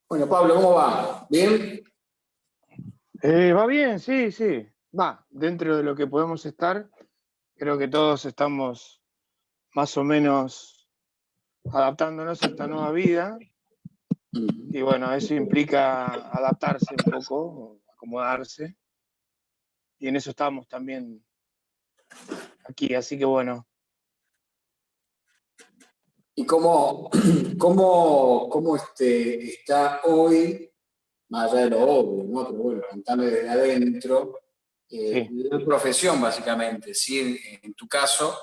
Bueno, Pablo, ¿cómo va? ¿Bien? Va bien, sí, sí. Va, dentro de lo que podemos estar, creo que todos estamos más o menos adaptándonos a esta nueva vida. Mm. Y bueno, eso implica adaptarse un poco, acomodarse. Y en eso estamos también aquí. Así que bueno, ¿Y cómo está hoy, más allá de lo obvio, ¿no? Pero bueno, contame desde adentro, sí, la profesión básicamente, ¿sí? En tu caso,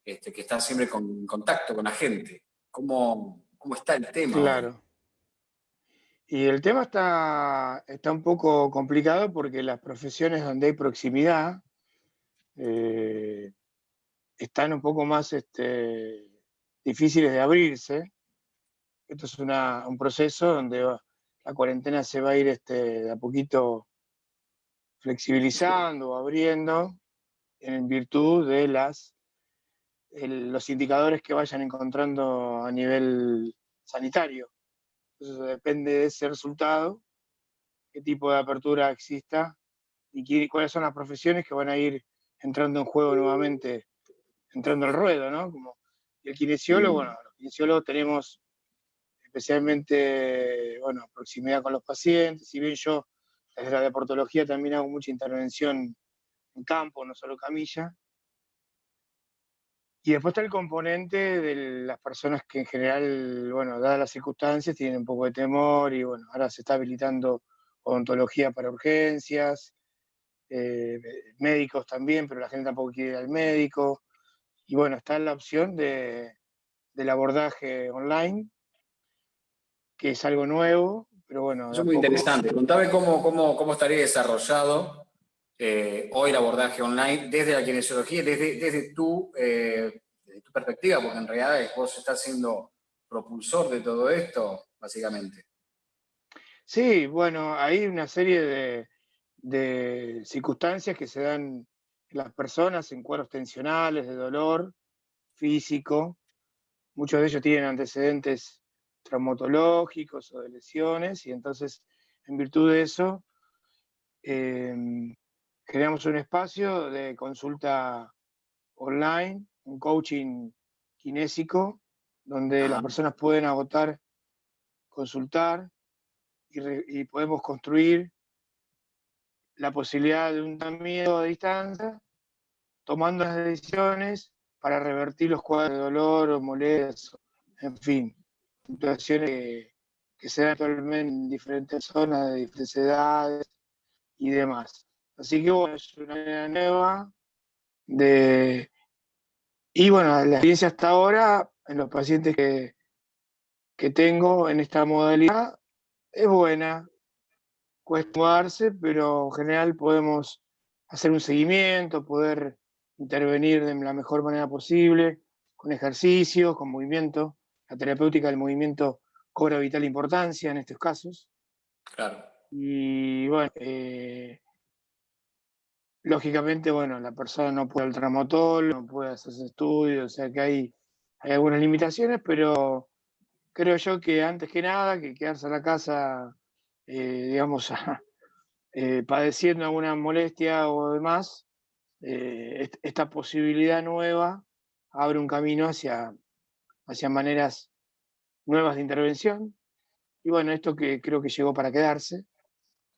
que estás siempre en contacto con la gente. ¿Cómo está el tema hoy? claro. Y el tema está un poco complicado porque las profesiones donde hay proximidad eh, están un poco más difíciles de abrirse. Esto es un proceso donde la cuarentena se va a ir de a poquito flexibilizando o abriendo en virtud de los indicadores que vayan encontrando a nivel sanitario. Entonces depende de ese resultado, qué tipo de apertura exista y cuáles son las profesiones que van a ir entrando en juego nuevamente, entrando al ruedo, ¿no? Como el kinesiólogo, bueno, Mm. los kinesiólogos tenemos especialmente, bueno, proximidad con los pacientes. Si bien yo desde la deportología también hago mucha intervención en campo, no solo camilla. Y después está el componente de las personas que en general, bueno, dadas las circunstancias, tienen un poco de temor y bueno, ahora se está habilitando odontología para urgencias, eh, médicos también, pero la gente tampoco quiere ir al médico. Y bueno, está la opción del abordaje online, que es algo nuevo, pero bueno, de Eso a es muy poco. interesante. Contame cómo estaría desarrollado hoy el abordaje online desde la kinesiología, desde tu perspectiva, porque en realidad vos estás siendo propulsor de todo esto, básicamente. Sí, bueno, hay una serie de circunstancias que se dan en las personas en cuadros tensionales, de dolor físico. Muchos de ellos tienen antecedentes traumatológicos o de lesiones, y entonces, en virtud de eso, eh, creamos un espacio de consulta online, un coaching kinésico, donde las Ajá. personas pueden agotar, consultar y podemos construir la posibilidad de un tratamiento a distancia, tomando las decisiones para revertir los cuadros de dolor o molestias, en fin, situaciones que se dan actualmente en diferentes zonas de diferentes edades y demás. Así que bueno, es una manera nueva de... Y bueno, la experiencia hasta ahora en los pacientes que tengo en esta modalidad es buena, cuesta mudarse, pero en general podemos hacer un seguimiento, poder intervenir de la mejor manera posible, con ejercicios, con movimiento. La terapéutica del movimiento cobra vital importancia en estos casos. Claro. Y bueno, lógicamente, bueno, la persona no puede al traumatólogo, no puede hacer estudios, o sea que hay algunas limitaciones, pero creo yo que antes que nada, que quedarse a la casa, digamos, padeciendo alguna molestia o demás, esta posibilidad nueva abre un camino hacia maneras nuevas de intervención. Y bueno, esto que creo que llegó para quedarse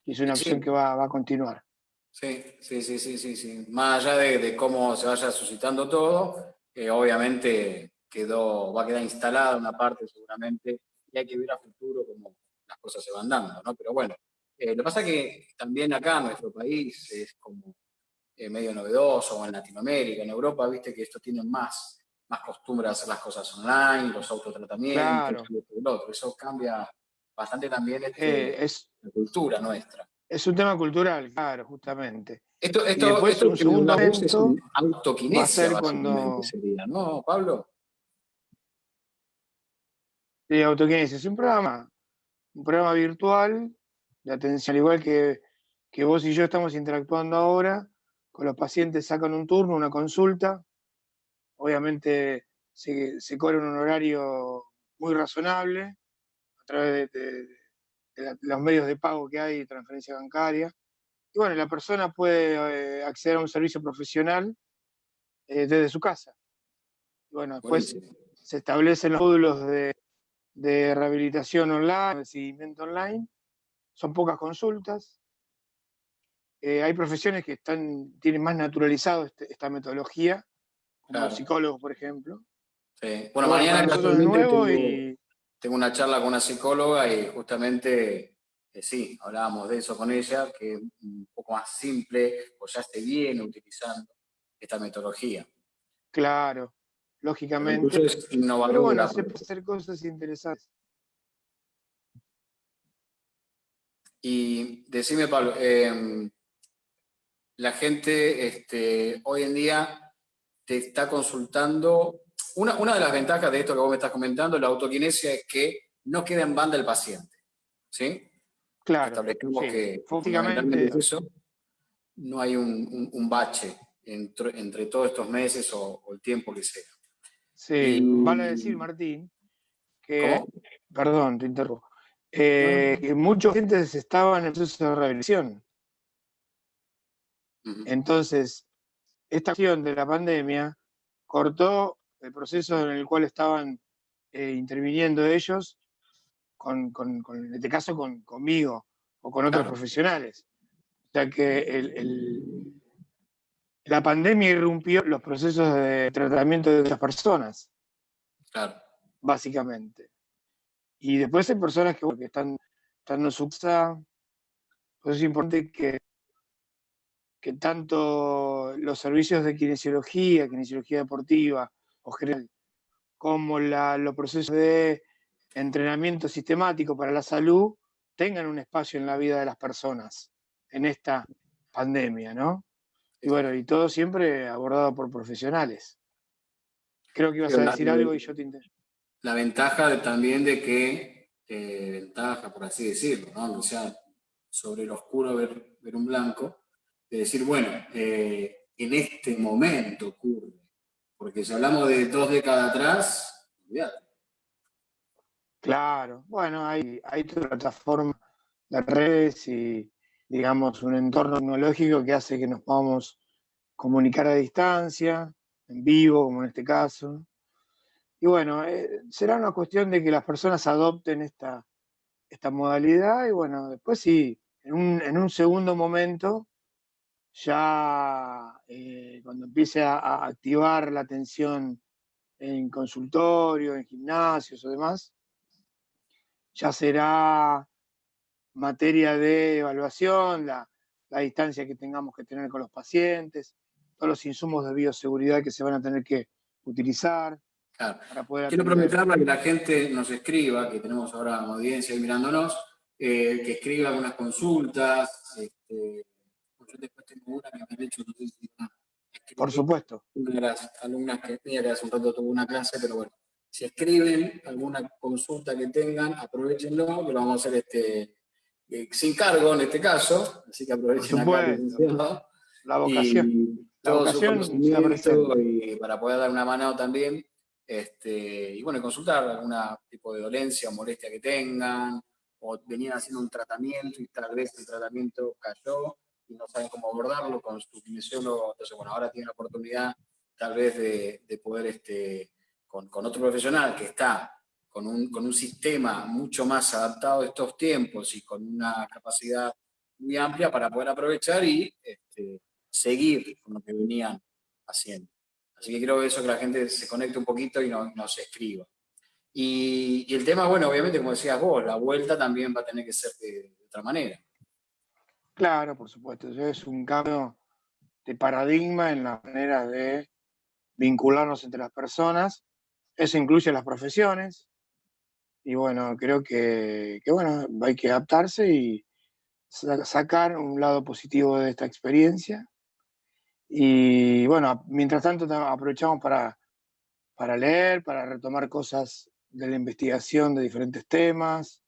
y es Y una opción que sí, va a continuar. sí, sí, sí, sí, sí, sí. Más allá de cómo se vaya suscitando todo, obviamente va a quedar instalada una parte seguramente, y hay que ver a futuro cómo las cosas se van dando, ¿no? Pero bueno, lo que pasa es que también acá en nuestro país es como medio novedoso, o en Latinoamérica, en Europa, viste que esto tiene más costumbre a hacer las cosas online, los autotratamientos, Claro, y esto y lo otro. Eso cambia bastante también eh, es, la cultura nuestra. es un tema cultural, claro, justamente. Esto, Y esto, después esto un que me segundo hablas vos es momento un va a autoquinesia, ser básicamente, cuando sería, ¿no, Pablo? de autokinesis, es un programa virtual de atención, al igual que vos y yo estamos interactuando ahora, con los pacientes sacan un turno, una consulta, obviamente se cobra un horario muy razonable a través los medios de pago que hay, transferencia bancaria. Y bueno, la persona puede acceder a un servicio profesional desde su casa. Y bueno, después Buenísimo. se establecen los módulos de rehabilitación online, de seguimiento online. Son pocas consultas. Hay profesiones que tienen más naturalizado esta metodología, como los Claro. psicólogos, por ejemplo. Sí. Y Bueno, bueno, para mañana nosotros es casualmente nuevo y tengo una charla con una psicóloga y justamente, sí, hablábamos de eso con ella, que es un poco más simple, o ya se viene utilizando esta metodología. claro, Pero incluso lógicamente. es Pero innovadora. bueno, se puede hacer cosas interesantes. Y decime, Pablo, la gente hoy en día te está consultando. Una de las ventajas de esto que vos me estás comentando, la autoquinesia, es que no queda en banda el paciente. ¿Sí? Claro, Establecemos sí. que fundamentalmente Físicamente, es eso. No hay un bache entre todos estos meses o el tiempo que sea. sí. Vale decir, Y, Martín, que, ¿cómo? perdón, te interrumpo, No. que mucha gente estaba en el proceso de rehabilitación. Ujú. Entonces, esta acción de la pandemia cortó el proceso en el cual estaban interviniendo ellos, en este caso conmigo o con otros Claro, profesionales. O sea que la pandemia irrumpió los procesos de tratamiento de esas personas, claro. básicamente. Y después hay personas que, bueno, que están en su casa. Pues es importante que tanto los servicios de kinesiología deportiva o general, como los procesos de entrenamiento sistemático para la salud tengan un espacio en la vida de las personas en esta pandemia, ¿no? Y bueno, y todo siempre abordado por profesionales. Creo que Sí, ibas a decir algo y yo te interrumpí. la ventaja también de que, ventaja por así decirlo, ¿no? O sea, sobre el oscuro ver un blanco, de decir, bueno, en este momento ocurre. Porque si hablamos de 2 décadas atrás, olvídate. Claro, bueno, hay toda plataforma de redes y, digamos, un entorno tecnológico que hace que nos podamos comunicar a distancia, en vivo, como en este caso. Y bueno, será una cuestión de que las personas adopten esta modalidad y bueno, después sí, en un segundo momento, ya cuando empiece a activar la atención en consultorio, en gimnasios o demás, ya será materia de evaluación, la distancia que tengamos que tener con los pacientes, todos los insumos de bioseguridad que se van a tener que utilizar Claro. para poder Quiero atender. aprovechar para que la gente nos escriba, que tenemos ahora una audiencia ahí mirándonos, que escriba algunas consultas. Yo después tengo una que me han hecho, no sé si van a Por escribir, supuesto, una de las alumnas que tenía, que hace un rato tuvo una clase, pero bueno, si escriben alguna consulta que tengan, aprovechenlo, que lo vamos a hacer sin cargo en este caso, así que por aprovechen acá, supuesto. licenciado, La vocación, y la todo su vocación está conocimiento presente. y para poder dar una mano también, y bueno, consultar algún tipo de dolencia o molestia que tengan, o venían haciendo un tratamiento y tal vez el tratamiento cayó y no saben cómo abordarlo con su kinesiólogo. Entonces, bueno, ahora tienen la oportunidad tal vez de poder, con otro profesional que está con un sistema mucho más adaptado a estos tiempos y con una capacidad muy amplia para poder aprovechar y seguir con lo que venían haciendo. Así que creo que eso, que la gente se conecte un poquito y nos escriba. Y el tema, bueno, obviamente, como decías vos, la vuelta también va a tener que ser de otra manera. Claro, por supuesto. Eso es un cambio de paradigma en la manera de vincularnos entre las personas. Eso incluye las profesiones. Y bueno, creo que bueno, hay que adaptarse y sacar un lado positivo de esta experiencia. Y bueno, mientras tanto aprovechamos para leer, para retomar cosas de la investigación de diferentes temas.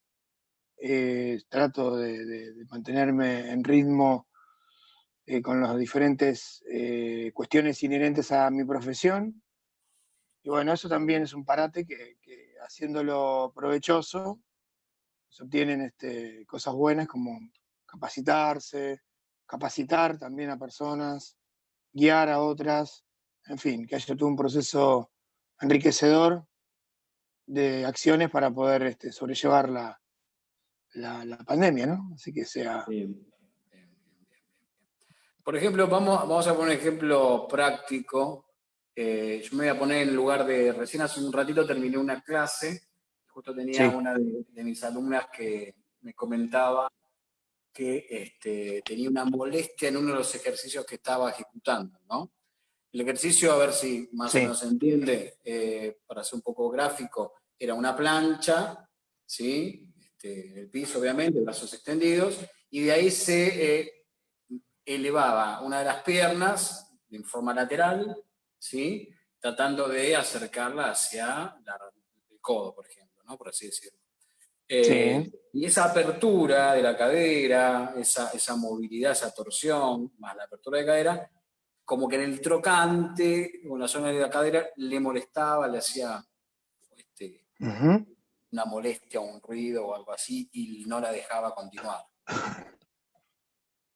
Trato de mantenerme en ritmo con las diferentes cuestiones inherentes a mi profesión. Y bueno, eso también es un parate que haciéndolo provechoso, se obtienen cosas buenas como capacitarse, capacitar también a personas, guiar a otras, en fin, que haya todo un proceso enriquecedor de acciones para poder sobrellevar la pandemia, ¿no? Así que sea... Bien. Por ejemplo, vamos a poner un ejemplo práctico. Yo me voy a poner en lugar de, recién hace un ratito terminé una clase, justo tenía Sí. una de mis alumnas que me comentaba que tenía una molestia en uno de los ejercicios que estaba ejecutando, ¿no? El ejercicio, a ver si más o Sí. menos se entiende, para ser un poco gráfico, era una plancha, ¿sí? El piso, obviamente, brazos extendidos, y de ahí se elevaba una de las piernas en forma lateral, ¿sí? Tratando de acercarla hacia el codo, por ejemplo, ¿no? Por así decirlo. Sí. Y esa apertura de la cadera, esa movilidad, esa torsión, más la apertura de cadera, como que en el trocante, o en la zona de la cadera, le molestaba, le hacía Uh-huh. una molestia, un ruido o algo así, y no la dejaba continuar.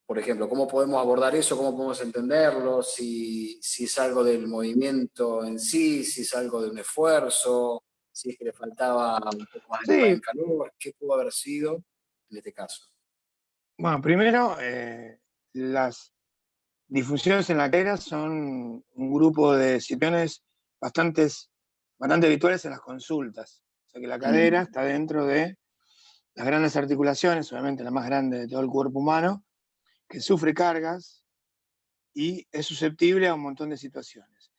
Por ejemplo, ¿cómo podemos abordar eso? ¿Cómo podemos entenderlo? Si es algo del movimiento en sí, si es algo de un esfuerzo, si es que le faltaba un poco más de lugar en Sí, calor, ¿qué pudo haber sido en este caso? bueno, primero, las disfunciones en la cadera son un grupo de situaciones bastante habituales en las consultas. O sea que la cadera está dentro de las grandes articulaciones, obviamente la más grande de todo el cuerpo humano, que sufre cargas y es susceptible a un montón de situaciones.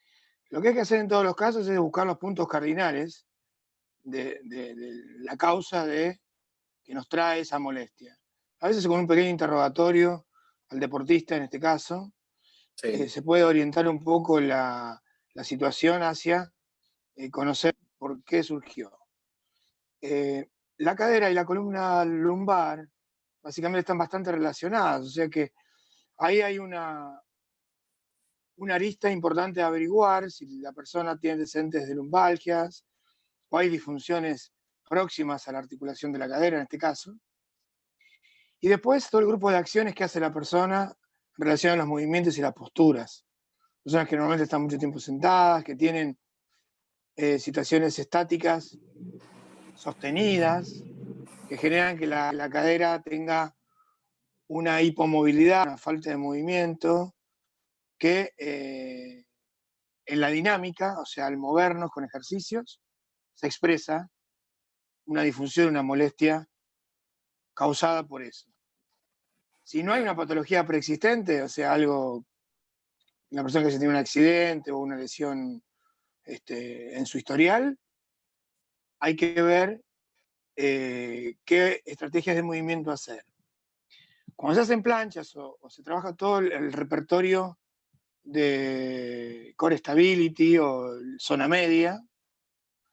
Lo que hay que hacer en todos los casos es buscar los puntos cardinales de la causa que nos trae esa molestia. A veces con un pequeño interrogatorio al deportista, en este caso, Sí. se puede orientar un poco la situación hacia conocer por qué surgió. La cadera y la columna lumbar básicamente están bastante relacionadas, o sea que ahí hay una arista importante a averiguar si la persona tiene antecedentes de lumbalgias o hay disfunciones próximas a la articulación de la cadera en este caso. Y después todo el grupo de acciones que hace la persona en relación a los movimientos y las posturas. Personas que normalmente están mucho tiempo sentadas, que tienen situaciones estáticas sostenidas, que generan que la cadera tenga una hipomovilidad, una falta de movimiento, que en la dinámica, o sea, al movernos con ejercicios, se expresa una disfunción, una molestia causada por eso. Si no hay una patología preexistente, o sea, algo, una persona que se tiene un accidente o una lesión en su historial, hay que ver qué estrategias de movimiento hacer. Cuando se hacen planchas o se trabaja todo el repertorio de core stability o zona media,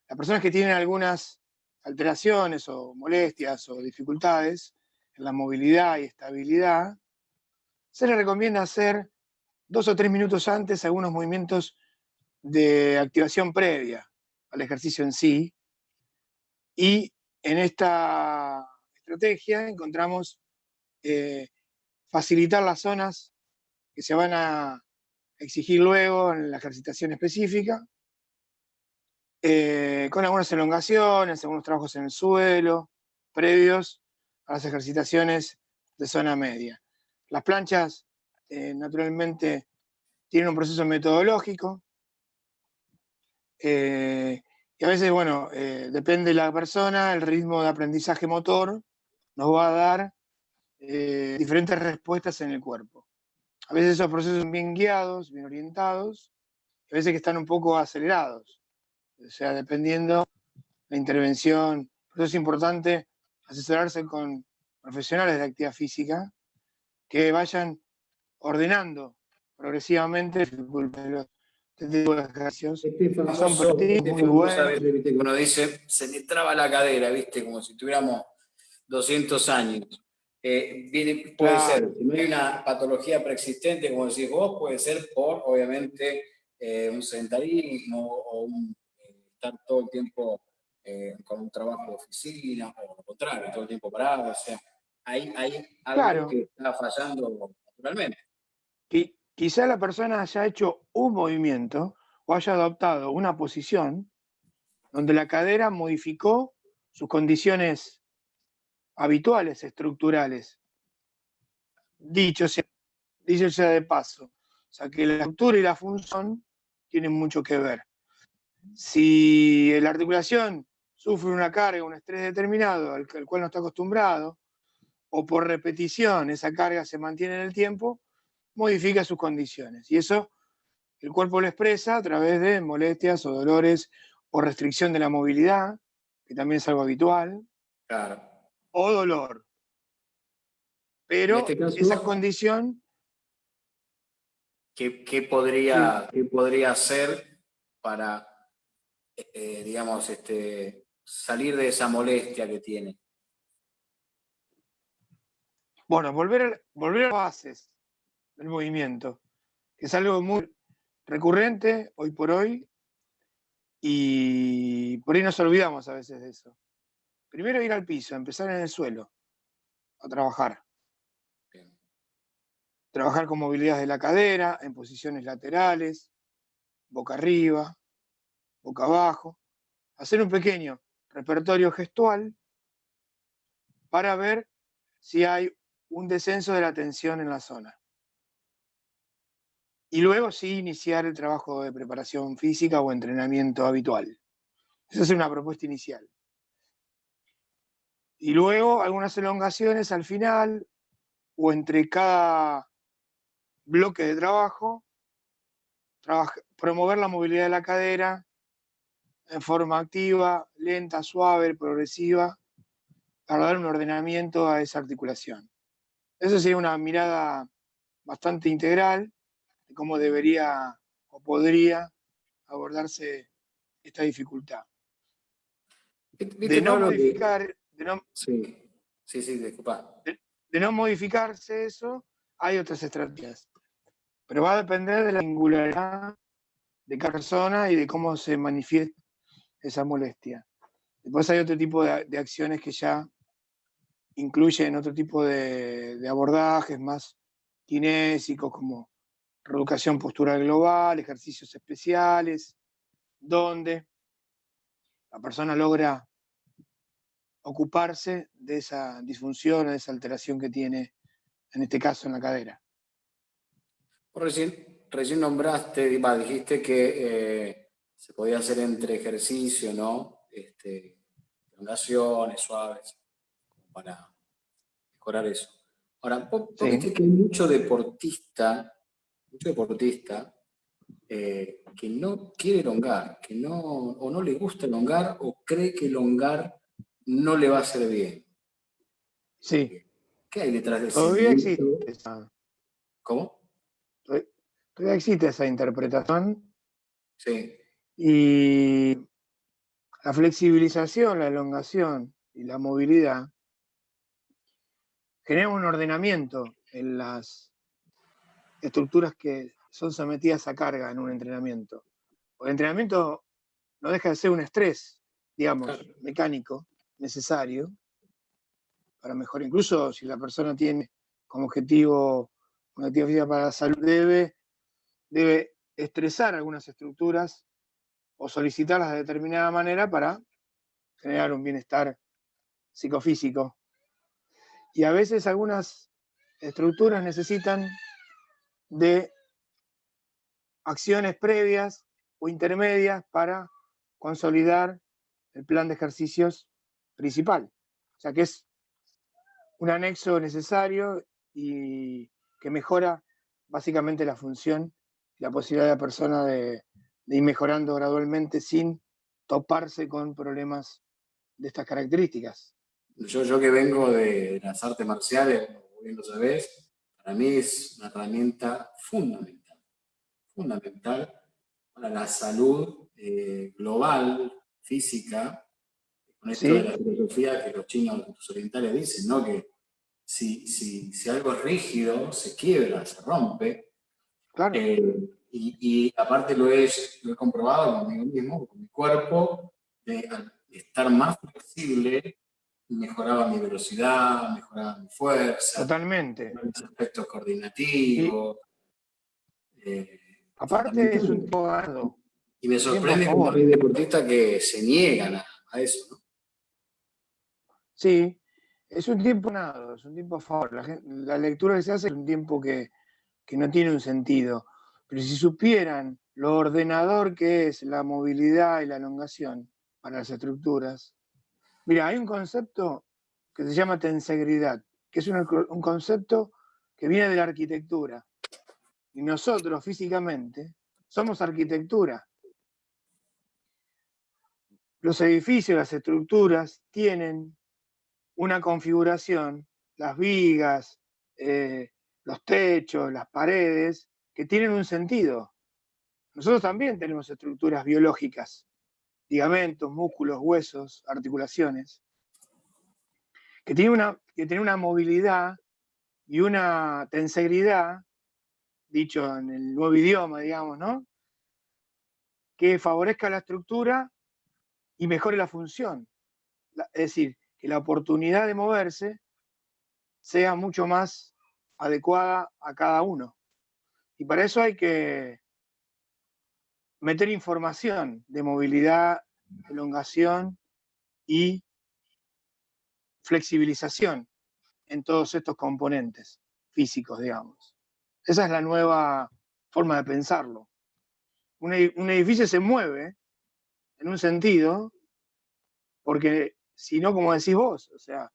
las personas que tienen algunas alteraciones o molestias o dificultades en la movilidad y estabilidad, se les recomienda hacer 2 o 3 minutos antes algunos movimientos de activación previa al ejercicio en sí. Y en esta estrategia encontramos facilitar las zonas que se van a exigir luego en la ejercitación específica, con algunas elongaciones, algunos trabajos en el suelo, previos a las ejercitaciones de zona media. Las planchas, naturalmente, tienen un proceso metodológico, y a veces, bueno, depende de la persona, el ritmo de aprendizaje motor nos va a dar diferentes respuestas en el cuerpo. A veces esos procesos son bien guiados, bien orientados, a veces que están un poco acelerados. O sea, dependiendo la intervención. Por eso es importante asesorarse con profesionales de la actividad física que vayan ordenando progresivamente este tipo de ejercicios Este que son famoso, para ti muy famoso a buenos. veces, ¿viste? Que uno dice, se le traba la cadera, ¿viste? Como si tuviéramos 200 años. Puede ser, Claro, si no hay una patología preexistente, como decís vos, puede ser por, obviamente, un sedentarismo o estar todo el tiempo con un trabajo de oficina, o lo contrario, todo el tiempo parado, o sea, hay algo Claro, que está fallando naturalmente. quizá la persona haya hecho un movimiento o haya adoptado una posición donde la cadera modificó sus condiciones habituales, estructurales. Dicho sea de paso. O sea, que la estructura y la función tienen mucho que ver. Si la articulación sufre una carga, un estrés determinado al cual no está acostumbrado, o por repetición esa carga se mantiene en el tiempo, modifica sus condiciones. Y eso el cuerpo lo expresa a través de molestias o dolores o restricción de la movilidad, que también es algo habitual, Claro. o dolor. En Pero este esa caso, condición, ¿qué sí, podría hacer para, digamos, salir de esa molestia que tiene? bueno, volver a las bases del movimiento, que es algo muy recurrente hoy por hoy y por ahí nos olvidamos a veces de eso. Primero ir al piso, empezar en el suelo, a trabajar. Bien. Trabajar con movilidad de la cadera, en posiciones laterales, boca arriba, boca abajo. Hacer un pequeño repertorio gestual para ver si hay un descenso de la tensión en la zona. Y luego sí iniciar el trabajo de preparación física o entrenamiento habitual. Esa es una propuesta inicial. Y luego algunas elongaciones al final o entre cada bloque de trabajo, promover la movilidad de la cadera en forma activa, lenta, suave, progresiva, para dar un ordenamiento a esa articulación. Eso sería una mirada bastante integral de cómo debería o podría abordarse esta dificultad. De Viste, no Pablo, que... modificar, Sí, sí, sí, disculpa. de no modificarse eso, hay otras estrategias. Pero va a depender de la singularidad de cada persona y de cómo se manifiesta esa molestia. Después hay otro tipo de acciones que ya incluyen otro tipo de abordajes más kinésicos, como reeducación postural global, ejercicios especiales, donde la persona logra ocuparse de esa disfunción, de esa alteración que tiene, en este caso en la cadera. Recién nombraste, dijiste que se podía hacer entre ejercicio, ¿no? Elongaciones suaves, para mejorar eso. Ahora, vos Sí, viste que hay mucho deportista que no quiere elongar, que no, o no le gusta elongar, o cree que elongar no le va a hacer bien. sí, ¿Qué hay detrás de ese todavía existe mito? esa, ¿Cómo? todavía existe esa interpretación Sí, y la flexibilización, la elongación y la movilidad generan un ordenamiento en las estructuras que son sometidas a carga en un entrenamiento. El entrenamiento no deja de ser un estrés, digamos, claro. mecánico, necesario para mejorar. Incluso si la persona tiene como objetivo una actividad física para la salud, debe estresar algunas estructuras o solicitarlas de determinada manera para generar un bienestar psicofísico. Y a veces algunas estructuras necesitan de acciones previas o intermedias para consolidar el plan de ejercicios principal. O sea que es un anexo necesario y que mejora básicamente la función y la posibilidad de la persona de ir mejorando gradualmente sin toparse con problemas de estas características. Yo que vengo de las artes marciales, como bien lo sabés, para mí es una herramienta fundamental para la salud global, física, con esto de ¿Sí? la filosofía que los chinos, los orientales dicen, ¿no? Que si algo es rígido, se quiebra, se rompe. Claro. Y aparte lo he comprobado conmigo mismo, con mi cuerpo, estar más flexible, mejoraba mi velocidad, mejoraba mi fuerza, Totalmente. mis aspectos Y coordinativos. aparte es un Fundamental. tiempo ganado, Y me tiempo a sorprende cómo favor. hay deportistas que se niegan a eso, ¿no? Sí, es un tiempo ganado, es un tiempo a favor. La lectura que se hace es un tiempo que no tiene un sentido. Pero si supieran lo ordenador que es la movilidad y la elongación para las estructuras. Mira, hay un concepto que se llama tensegridad, que es un concepto que viene de la arquitectura. Y nosotros físicamente somos arquitectura. Los edificios, las estructuras tienen una configuración, las vigas, los techos, las paredes, que tienen un sentido. Nosotros también tenemos estructuras biológicas, ligamentos, músculos, huesos, articulaciones, que tienen una movilidad y una tensegridad, dicho en el nuevo idioma, digamos, ¿no? Que favorezca la estructura y mejore la función. Es decir, que la oportunidad de moverse sea mucho más adecuada a cada uno. Y para eso hay que meter información de movilidad, elongación y flexibilización en todos estos componentes físicos, digamos. Esa es la nueva forma de pensarlo. Un edificio se mueve en un sentido, porque si no, como decís vos, o sea,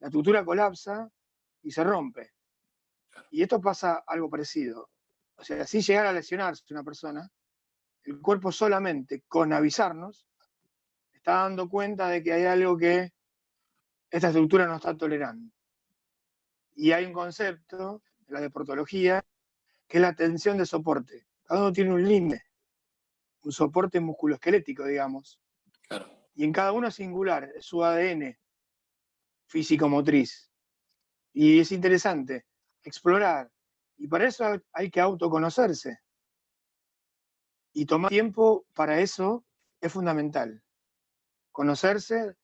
la estructura colapsa y se rompe. Y esto pasa algo parecido. O sea, si llegara a lesionarse una persona, el cuerpo solamente con avisarnos está dando cuenta de que hay algo que esta estructura no está tolerando. Y hay un concepto, la deportología, que es la tensión de soporte. Cada uno tiene un límite, un soporte musculoesquelético, digamos. Claro. Y en cada uno es singular, es su ADN físico-motriz. Y es interesante explorar. Y para eso hay que autoconocerse. Y tomar tiempo para eso es fundamental. Conocerse,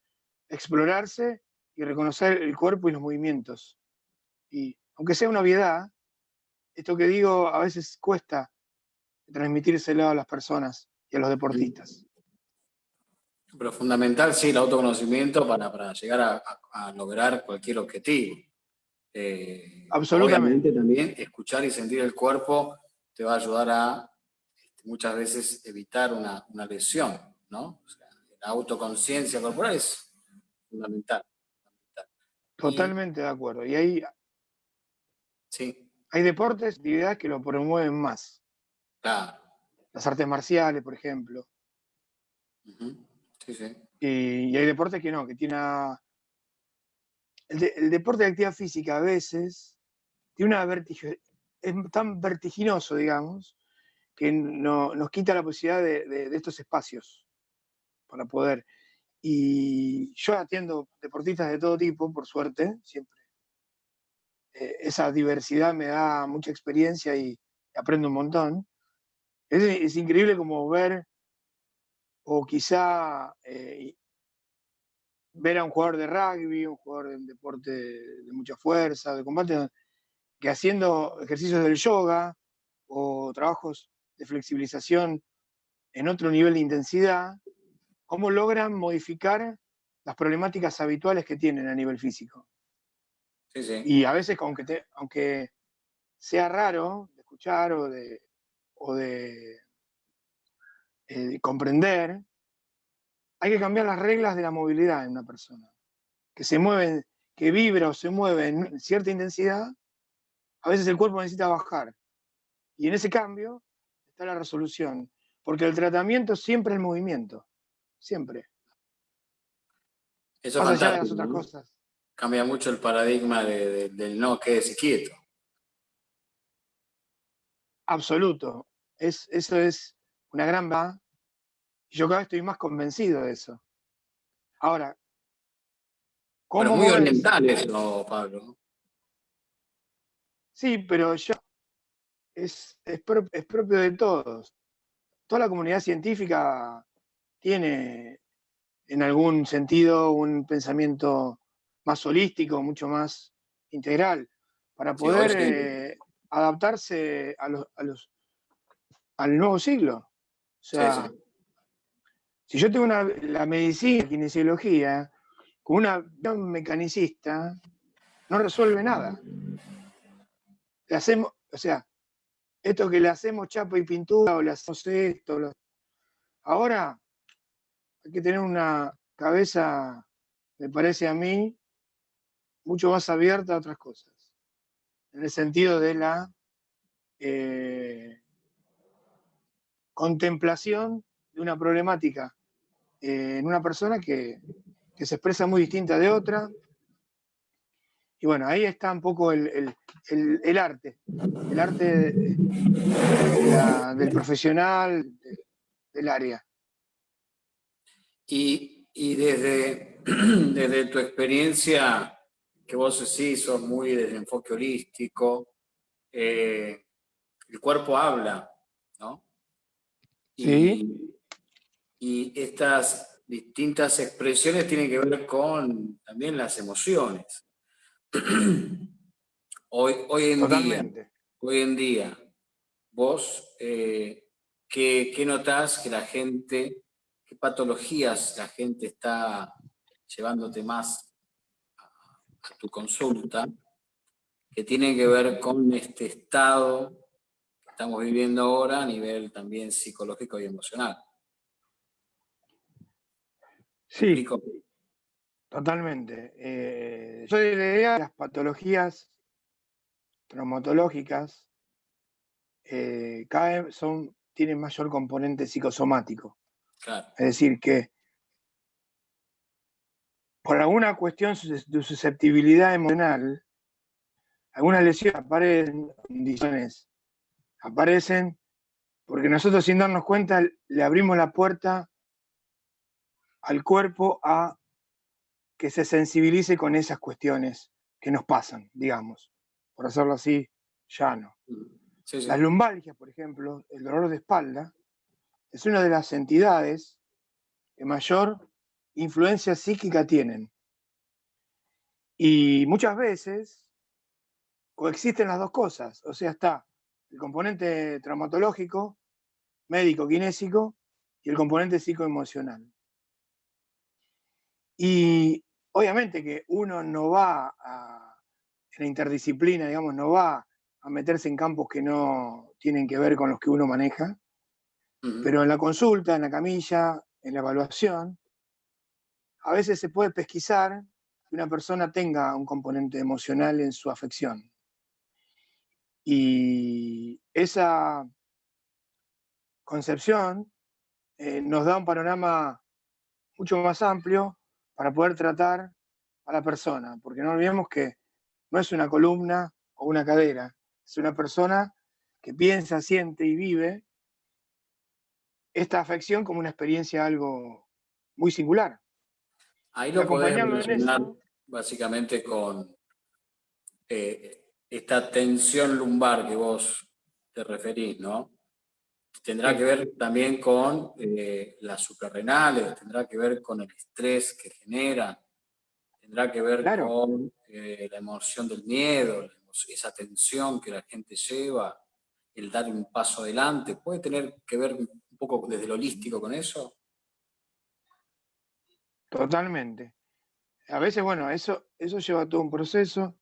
explorarse y reconocer el cuerpo y los movimientos. Y aunque sea una obviedad, esto que digo a veces cuesta transmitírselo a las personas y a los deportistas. Pero fundamental, sí, el autoconocimiento para llegar a lograr cualquier objetivo. Obviamente Absolutamente. también escuchar y sentir el cuerpo te va a ayudar a muchas veces evitar una lesión, ¿no? O sea, la autoconciencia corporal es fundamental. Y Totalmente de acuerdo. Y sí, hay deportes, actividades que lo promueven más. claro. Las artes marciales, por ejemplo. Ujú. Sí, sí. Y hay deportes que no, que tiene el deporte de actividad física a veces tiene es tan vertiginoso, digamos, que nos quita la posibilidad de estos espacios para poder. Y yo atiendo deportistas de todo tipo, por suerte, siempre. Esa diversidad me da mucha experiencia y aprendo un montón. Es increíble como ver, o quizá ver a un jugador de rugby, un jugador del deporte de mucha fuerza, de combate, que haciendo ejercicios del yoga o trabajos de flexibilización en otro nivel de intensidad, cómo logran modificar las problemáticas habituales que tienen a nivel físico. Sí, sí. Y a veces, aunque sea raro de escuchar o de comprender, hay que cambiar las reglas de la movilidad en una persona. Que se mueve, que vibra o se mueve en cierta intensidad, a veces el cuerpo necesita bajar. Y en ese cambio está la resolución. Porque el tratamiento siempre es el movimiento. Siempre. Eso es Más allá de las fantástico, otras ¿no? cosas. Cambia mucho el paradigma del no quédese quieto. Absoluto. Eso es una gran verdad. Y yo cada vez estoy más convencido de eso. Ahora, Bueno, ¿cómo muy moverse? oriental eso, Pablo. Sí, pero es propio de todos. Toda la comunidad científica tiene en algún sentido un pensamiento más holístico, mucho más integral, para Sí, hoy poder adaptarse al nuevo siglo. O sí, sea, sí. si yo tengo la medicina, kinesiología, con una visión mecanicista, no resuelve nada. Le hacemos, o sea, esto que le hacemos chapa y pintura, o le hacemos esto, ahora hay que tener una cabeza, me parece a mí, mucho más abierta a otras cosas, en el sentido de la contemplación de una problemática en una persona que se expresa muy distinta de otra. Y bueno, ahí está un poco el arte del profesional, del área. Y desde, desde tu experiencia, que vos sí sos muy desde enfoque holístico, el cuerpo habla, ¿no? ¿Sí? Y estas distintas expresiones tienen que ver con también las emociones. Totalmente. Hoy en día, vos, ¿qué notás que la gente, qué patologías la gente está llevándote más a tu consulta, que tienen que ver con este estado que estamos viviendo ahora a nivel también psicológico y emocional? ¿Me Sí, explico? totalmente. Yo diría que las patologías traumatológicas cada vez tienen mayor componente psicosomático. Claro. Es decir, que por alguna cuestión de susceptibilidad emocional, algunas lesiones aparecen, condiciones aparecen, porque nosotros sin darnos cuenta le abrimos la puerta al cuerpo a que se sensibilice con esas cuestiones que nos pasan, digamos, por hacerlo así, llano. Sí, Las sí. lumbalgias, por ejemplo, el dolor de espalda, es una de las entidades que mayor influencia psíquica tienen. Y muchas veces coexisten las dos cosas, o sea, está el componente traumatológico, médico, kinésico, y el componente psicoemocional. Y obviamente que uno no va en la interdisciplina, digamos, no va a meterse en campos que no tienen que ver con los que uno maneja, pero en la consulta, en la camilla, en la evaluación, a veces se puede pesquisar que una persona tenga un componente emocional en su afección. Y esa concepción nos da un panorama mucho más amplio para poder tratar a la persona, porque no olvidemos que no es una columna o una cadera, es una persona que piensa, siente y vive esta afección como una experiencia algo muy singular. Ahí Y lo podés acompañarlo en relacionar eso, básicamente con esta tensión lumbar que vos te referís, ¿no? Tendrá que sí, ver también con las suprarrenales, tendrá que ver con el estrés que genera, tendrá que ver claro, con la emoción del miedo, esa tensión que la gente lleva, el dar un paso adelante. ¿Puede tener que ver un poco desde lo holístico con eso? totalmente. A veces, bueno, eso lleva todo un proceso.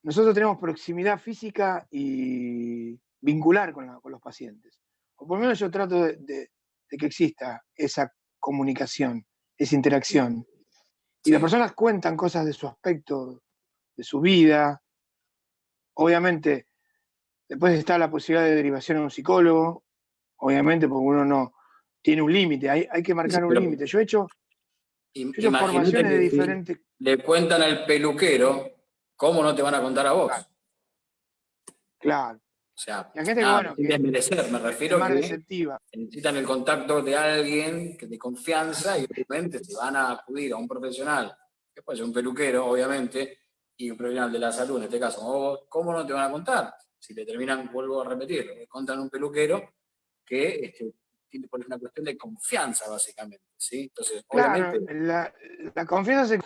Nosotros tenemos proximidad física y vincular con los pacientes. O por lo menos yo trato de que exista esa comunicación, esa interacción. Y las Sí. personas cuentan cosas de su aspecto, de su vida. Obviamente, después está la posibilidad de derivación a un psicólogo, obviamente, porque uno no tiene un límite, hay que Sí, sí, marcar un pero límite. Yo he hecho imagínate formaciones de que si diferentes. le cuentan al peluquero, ¿cómo no te van a contar a vos? Claro, claro. O sea, Y hay gente que, nada, bueno, sin que desmerecer, me es refiero más que receptiva. necesitan el contacto de alguien que de confianza y obviamente si van a acudir a un profesional, que puede ser un peluquero, obviamente, y un profesional de la salud, en este caso, vos, ¿cómo no te van a contar? Si le terminan, vuelvo a repetir, le contan a un peluquero que por una cuestión de confianza, básicamente, ¿sí? Entonces, Claro, obviamente, la confianza se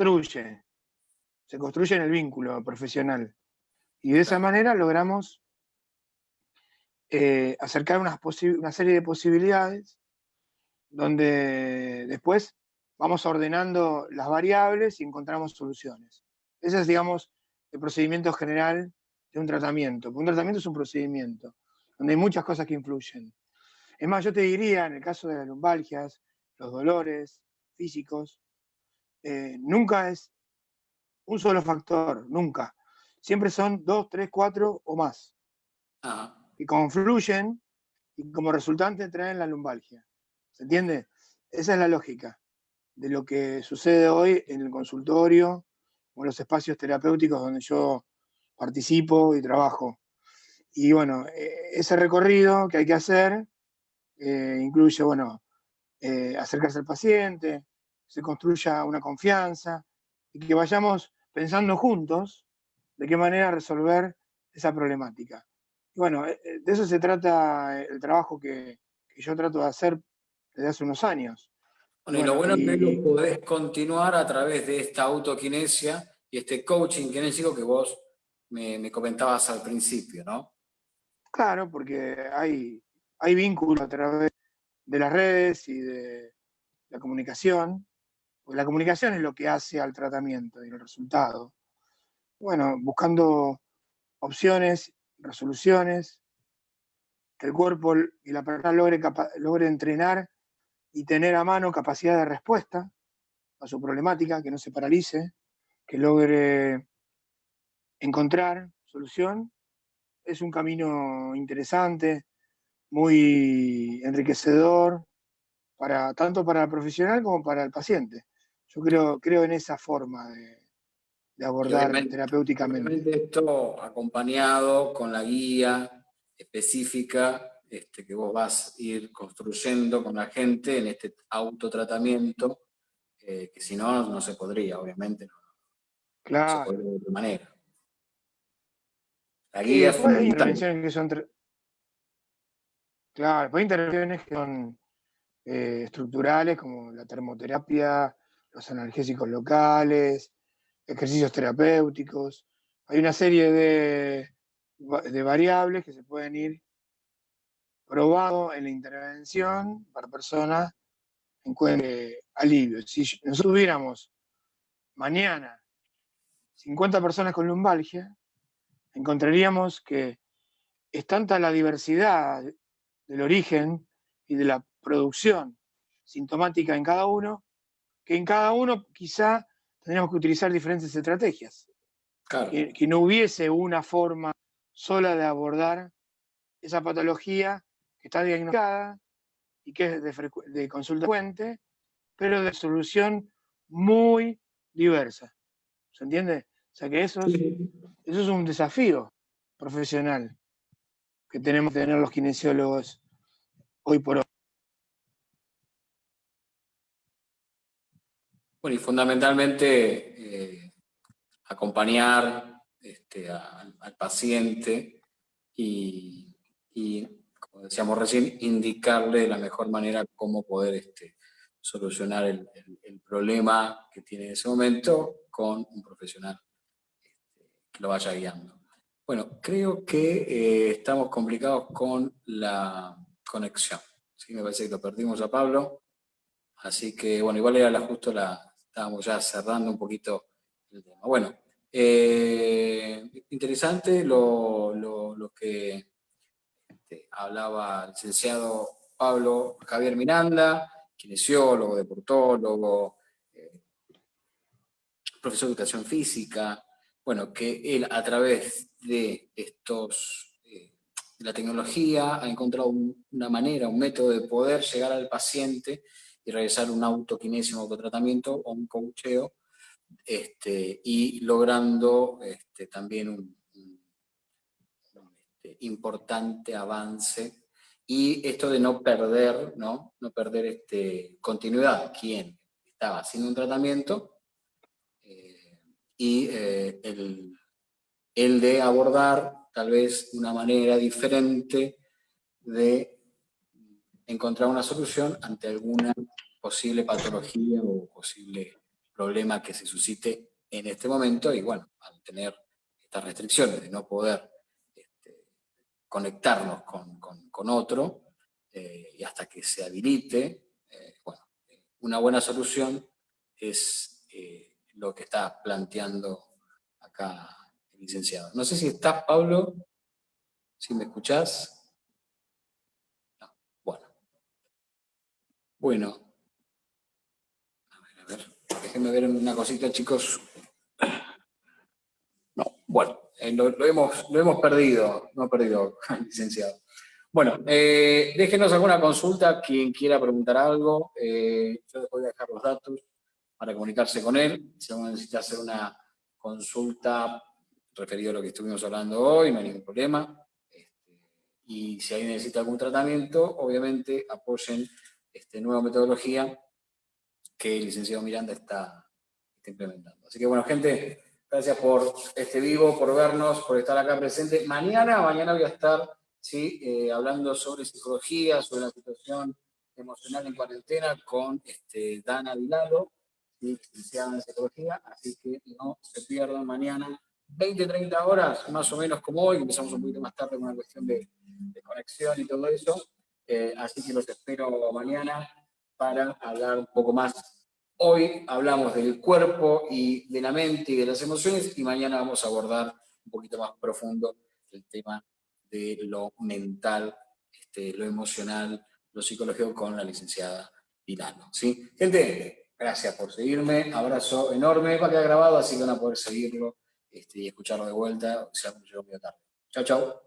construye en el vínculo profesional. Y de esa claro, manera logramos acercar una serie de posibilidades donde después vamos ordenando las variables y encontramos soluciones. Ese es, digamos, el procedimiento general de un tratamiento. Un tratamiento es un procedimiento donde hay muchas cosas que influyen. Es más, yo te diría, en el caso de las lumbalgias, los dolores físicos, nunca es un solo factor, nunca. Siempre son 2, 3, 4 o más, ajá. que confluyen y como resultante traen la lumbalgia. ¿Se entiende? Esa es la lógica de lo que sucede hoy en el consultorio o en los espacios terapéuticos donde yo participo y trabajo. Y bueno, ese recorrido que hay que hacer incluye, bueno, acercarse al paciente, se construya una confianza y que vayamos pensando juntos de qué manera resolver esa problemática. Y bueno, de eso se trata el trabajo que yo trato de hacer desde hace unos años. Y Bueno, y lo bueno, bueno es que lo podés continuar a través de esta autoquinesia y este coaching kinésico que vos me comentabas al principio, ¿no? claro, porque hay vínculos a través de las redes y de la comunicación, porque la comunicación es lo que hace al tratamiento y el resultado. Bueno, buscando opciones, resoluciones, que el cuerpo y la persona logre entrenar y tener a mano capacidad de respuesta a su problemática, que no se paralice, que logre encontrar solución, es un camino interesante, muy enriquecedor, tanto para el profesional como para el paciente. Yo creo en esa forma de Y abordar terapéuticamente. obviamente esto acompañado con la guía específica que vos vas a ir construyendo con la gente en este autotratamiento, que si no, no se podría, obviamente, no se Claro. podría de otra manera. La Y guía es después hay fundamental. intervenciones que son, claro, después hay intervenciones que son estructurales, como la termoterapia, los analgésicos locales, ejercicios terapéuticos. Hay una serie de variables que se pueden ir probando en la intervención para personas que encuentren alivio. Si nosotros tuviéramos mañana 50 personas con lumbalgia, encontraríamos que es tanta la diversidad del origen y de la producción sintomática en cada uno, que en cada uno quizá tendríamos que utilizar diferentes estrategias, Claro. que no hubiese una forma sola de abordar esa patología que está diagnosticada y que es de consulta frecuente, pero de solución muy diversa. ¿Se entiende? O sea que eso es un desafío profesional que tenemos que tener los kinesiólogos hoy por hoy. Bueno, y fundamentalmente acompañar al paciente y, como decíamos recién, indicarle de la mejor manera cómo poder solucionar el problema que tiene en ese momento con un profesional que lo vaya guiando. Bueno, creo que estamos complicados con la conexión. ¿Sí? Me parece que lo perdimos a Pablo. Así que, bueno, igual era justo estábamos ya cerrando un poquito el tema. Bueno, interesante lo que hablaba el licenciado Pablo Javier Miranda, kinesiólogo, deportólogo, eh, profesor de educación física, bueno, que él a través de de la tecnología ha encontrado una manera, un método de poder llegar al paciente y realizar un autoquinesio, un autotratamiento o un coacheo, y logrando también importante avance. Y esto de no perder, ¿no? No perder continuidad. Quien estaba haciendo un tratamiento y el de abordar tal vez una manera diferente de encontrar una solución ante alguna posible patología o posible problema que se suscite en este momento. Y bueno, al tener estas restricciones de no poder conectarnos con otro, y hasta que se habilite, bueno, una buena solución es lo que está planteando acá el licenciado. No sé si estás, Pablo, si me escuchás. No. Bueno. A ver, déjenme ver una cosita, chicos. No, bueno, lo hemos perdido, licenciado. Bueno, déjenos alguna consulta, quien quiera preguntar algo. Yo les voy a dejar los datos para comunicarse con él. Si alguno necesita hacer una consulta referido a lo que estuvimos hablando hoy, no hay ningún problema. Y si alguien necesita algún tratamiento, obviamente apoyen esta nueva metodología que el licenciado Miranda está implementando. Así que bueno, gente, gracias por este vivo, por vernos, por estar acá presente. Mañana voy a estar hablando sobre psicología, sobre la situación emocional en cuarentena con Dana Vilalo, licenciada en psicología, así que no se pierdan mañana, 20-30 horas, más o menos como hoy, empezamos un poquito más tarde con una cuestión de conexión y todo eso, así que los espero mañana para hablar un poco más. Hoy hablamos del cuerpo y de la mente y de las emociones, y mañana vamos a abordar un poquito más profundo el tema de lo mental, lo emocional, lo psicológico con la licenciada Vilano. ¿Sí? Gente, gracias por seguirme, abrazo enorme, va a quedar grabado, así que van a poder seguirlo y escucharlo de vuelta, o sea, yo medio tarde. Chau, chau.